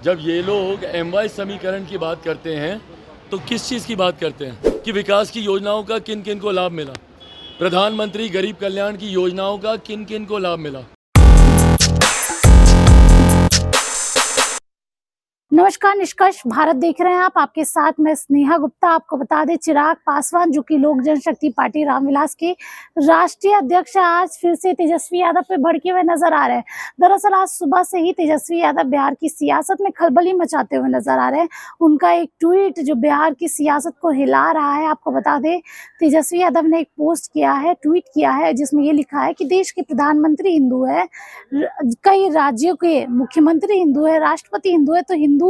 जब ये लोग MY समीकरण की बात करते हैं तो किस चीज़ की बात करते हैं कि विकास की योजनाओं का किन किन को लाभ मिला, प्रधानमंत्री गरीब कल्याण की योजनाओं का किन किन को लाभ मिला। नमस्कार, निष्कर्ष भारत देख रहे हैं आप। आपके साथ मैं स्नेहा गुप्ता। आपको बता दें, चिराग पासवान जो कि लोक जनशक्ति पार्टी रामविलास के राष्ट्रीय अध्यक्ष है, आज फिर से तेजस्वी यादव पे भड़के हुए नजर आ रहे हैं। दरअसल आज सुबह से ही तेजस्वी यादव बिहार की सियासत में खलबली मचाते हुए नजर आ रहे हैं। उनका एक ट्वीट जो बिहार की सियासत को हिला रहा है। आपको बता दें, तेजस्वी यादव ने एक पोस्ट किया है, ट्वीट किया है, जिसमें ये लिखा है कि देश के प्रधानमंत्री हिंदू है, कई राज्यों के मुख्यमंत्री हिंदू है, राष्ट्रपति हिंदू है, तो हिंदू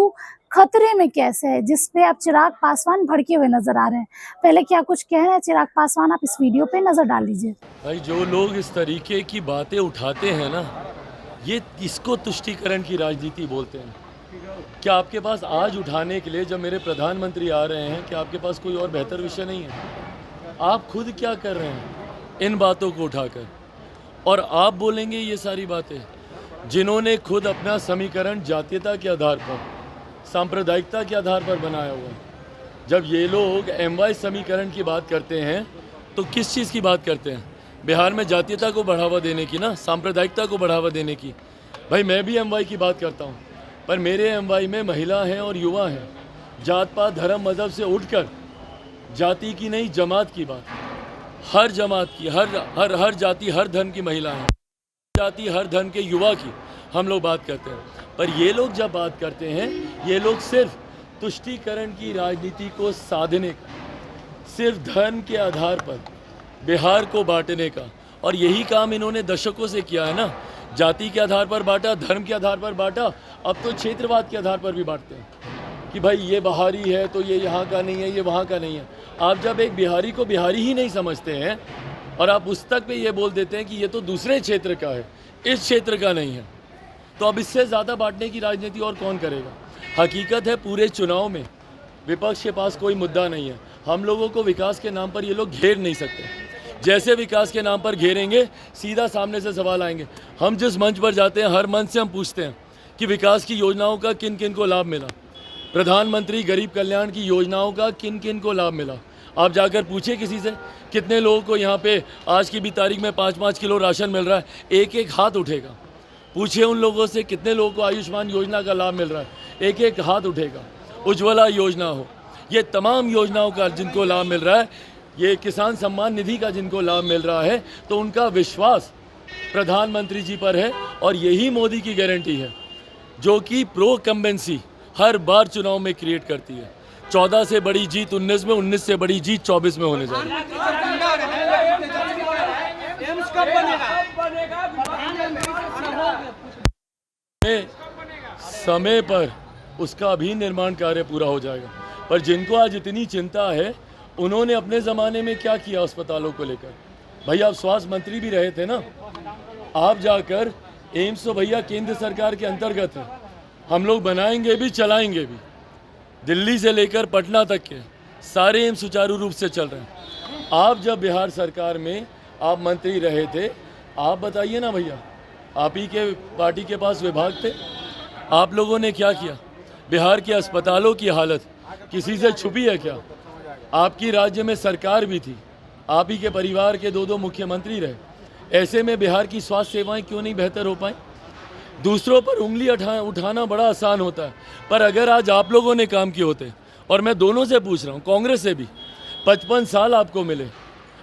खतरे में कैसे है, जिसपे अब चिराग पासवान भड़के हुए नजर आ रहे हैं। पहले क्या कुछ कह रहे हैं चिराग पासवान, आप इस वीडियो पे नजर डाल लीजिए। भाई, जो लोग इस तरीके की बातें उठाते हैं ना, ये इसको तुष्टीकरण की राजनीति बोलते हैं। क्या आपके पास आज उठाने के लिए, जब मेरे प्रधानमंत्री आ रहे हैं, क्या आपके पास कोई और बेहतर विषय नहीं है? आप खुद क्या कर रहे हैं इन बातों को उठाकर, और आप बोलेंगे ये सारी बातें? जिन्होंने खुद अपना समीकरण जातीयता के आधार पर, सांप्रदायिकता के आधार पर बनाया हुआ है। जब ये लोग MY समीकरण की बात करते हैं तो किस चीज़ की बात करते हैं? बिहार में जातीयता को बढ़ावा देने की ना, सांप्रदायिकता को बढ़ावा देने की। भाई, मैं भी MY की बात करता हूँ, पर मेरे MY में महिला हैं और युवा हैं। जात पात धर्म मज़हब से उठकर जाति की नहीं, जमात की बात, हर जमात की, हर जाति हर धर्म की महिला है, जाति हर धर्म के युवा की हम लोग बात करते हैं। पर ये लोग जब बात करते हैं, ये लोग सिर्फ तुष्टीकरण की राजनीति को साधने का, सिर्फ धर्म के आधार पर बिहार को बांटने का, और यही काम इन्होंने दशकों से किया है ना। जाति के आधार पर बांटा, धर्म के आधार पर बांटा, अब तो क्षेत्रवाद के आधार पर भी बांटते हैं कि भाई ये बिहारी है तो ये यहाँ का नहीं है, ये वहाँ का नहीं है। आप जब एक बिहारी को बिहारी ही नहीं समझते हैं और आप उस तक पे ये बोल देते हैं कि ये तो दूसरे क्षेत्र का है, इस क्षेत्र का नहीं है, तो अब इससे ज़्यादा बांटने की राजनीति और कौन करेगा? हकीकत है, पूरे चुनाव में विपक्ष के पास कोई मुद्दा नहीं है। हम लोगों को विकास के नाम पर ये लोग घेर नहीं सकते। जैसे विकास के नाम पर घेरेंगे, सीधा सामने से सवाल आएंगे। हम जिस मंच पर जाते हैं, हर मंच से हम पूछते हैं कि विकास की योजनाओं का किन किन को लाभ मिला, प्रधानमंत्री गरीब कल्याण की योजनाओं का किन किन को लाभ मिला। आप जाकर पूछिए किसी से, कितने लोगों को यहाँ पे आज की भी तारीख में 5-5 किलो राशन मिल रहा है? एक एक हाथ उठेगा। पूछिए उन लोगों से कितने लोगों को आयुष्मान योजना का लाभ मिल रहा है? एक एक हाथ उठेगा। उज्ज्वला योजना हो, ये तमाम योजनाओं का जिनको लाभ मिल रहा है, ये किसान सम्मान निधि का जिनको लाभ मिल रहा है, तो उनका विश्वास प्रधानमंत्री जी पर है। और यही मोदी की गारंटी है, जो कि प्रो कंबेंसी हर बार चुनाव में क्रिएट करती है। 14 से बड़ी जीत 19 में, 19 से बड़ी जीत 24 में होने जा रही है। समय पर उसका भी निर्माण कार्य पूरा हो जाएगा। पर जिनको आज इतनी चिंता है, उन्होंने अपने ज़माने में क्या किया अस्पतालों को लेकर? भाई, आप स्वास्थ्य मंत्री भी रहे थे ना। आप जाकर एम्स तो भैया केंद्र सरकार के अंतर्गत है, हम लोग बनाएंगे भी, चलाएंगे भी। दिल्ली से लेकर पटना तक के सारे एम्स सुचारू रूप से चल रहे हैं। आप जब बिहार सरकार में आप मंत्री रहे थे, आप बताइए ना भैया, आप ही के पार्टी के पास विभाग थे, आप लोगों ने क्या किया? बिहार के अस्पतालों की हालत किसी से छुपी है क्या? आपकी राज्य में सरकार भी थी, आप ही के परिवार के 2-2 मुख्यमंत्री रहे। ऐसे में बिहार की स्वास्थ्य सेवाएं क्यों नहीं बेहतर हो पाई? दूसरों पर उंगली उठाना बड़ा आसान होता है, पर अगर आज आप लोगों ने काम किए होते, और मैं दोनों से पूछ रहा हूँ, कांग्रेस से भी, 55 साल आपको मिले।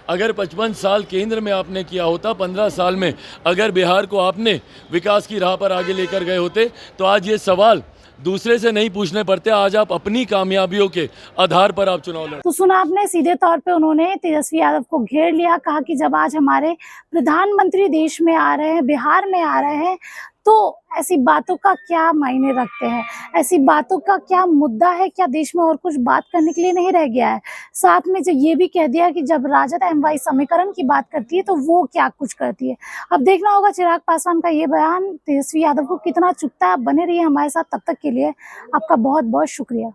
अगर 55 साल केंद्र में आपने किया होता, 15 साल में अगर बिहार को आपने विकास की राह पर आगे लेकर गए होते, तो आज ये सवाल दूसरे से नहीं पूछने पड़ते। आज आप अपनी कामयाबियों के आधार पर आप चुनाव लड़। तो सुना आपने, सीधे तौर पे उन्होंने तेजस्वी यादव को घेर लिया। कहा कि जब आज हमारे प्रधानमंत्री देश में आ रहे हैं, बिहार में आ रहे हैं, तो ऐसी बातों का क्या मायने रखते हैं, ऐसी बातों का क्या मुद्दा है, क्या देश में और कुछ बात करने के लिए नहीं रह गया है? साथ में जो ये भी कह दिया कि जब राजद MY समीकरण की बात करती है तो वो क्या कुछ करती है। अब देखना होगा चिराग पासवान का ये बयान तेजस्वी यादव को कितना चुभता है। आप बने रहिए हमारे साथ, तब तक के लिए आपका बहुत बहुत शुक्रिया।